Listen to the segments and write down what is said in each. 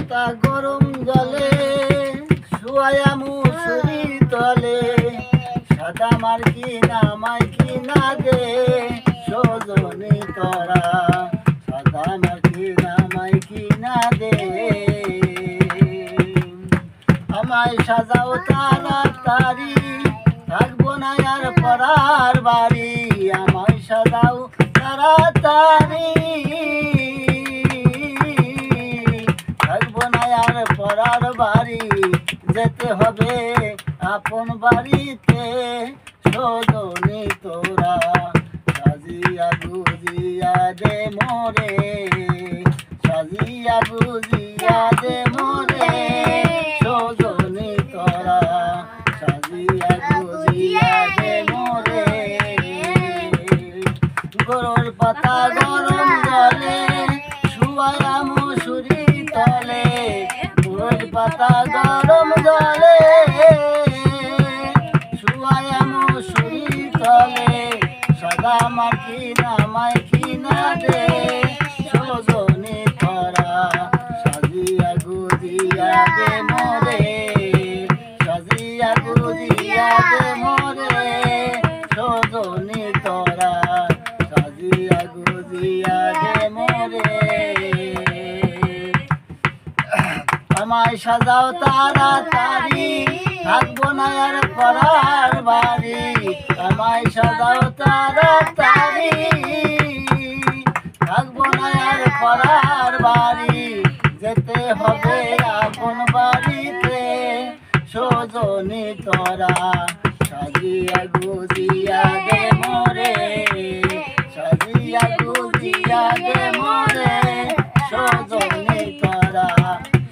তা গরম জলে শুয়ায়া মুসুরি তলে সাদা মার কি না দে সজনে তোরা সাদা মার কি না দে আমায় সাজাও তাড়াতাড়ি থাকবো না আর পড়ার বাড়ি আমায় সাজাও তাড়াতাড়ি পড়ার বাড়ি যেতে হবে আপন বাড়িতে সজনে তোরা সাজিয়া গুজিয়া দে মোরে সাজিয়া গুজিয়া দে মোরে সজনে তোরা সাজিয়া গুজিয়া দে মোরে গরুর পাতা গরম জলে শুয়ায়া মুসুরি তলে পাতা গরম জলে শুয়ায়া মুসুরি তলে সাদা মাটি না দে সজনে তোরা সাজিয়া গুজিয়া দে মোরে সাজিয়া গুজিয়া দে মোরে সজনে তোরা সাজিয়া গুজিয়া দে মোরে আমায় সাজাও তাড়াতাড়ি থাকবো না আর পড়ার বাড়ি আমায় সাজাও তাড়াতাড়ি থাকবো না আর পড়ার বাড়ি যেতে হবে আপন বাড়িতে সজনে তোরা সাজিয়া গুজিয়া দে মোরে সাজিয়া গুজিয়া দে মোরে সজনে তোরা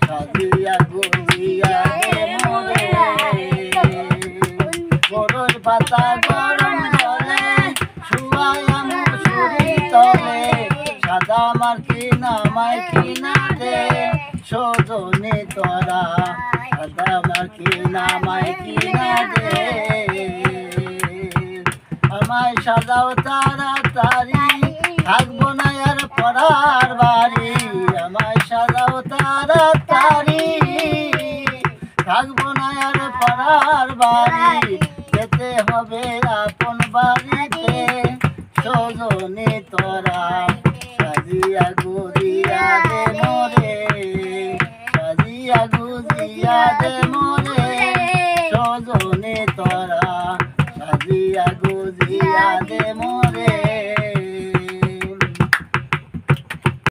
সাজিয়া গুজিয়া দে মোরে গরুর পাতা গরম জলে শুয়ায়া মুসুরি তলে সাদা মার কি না দে সজনে তোরা সাদা মার কি না দে আমায় সাজাও তাড়াতাড়ি থাকবো না আর পড়ার বাড়ি আমায় সাজাও তাড়াতাড়ি থাকবো না আর পড়ার বাড়ি যেতে হবে আপন বাড়িতে সজনে তোরা সাজিয়া গুজিয়া দে মোরে সাজিয়া গুজিয়া দে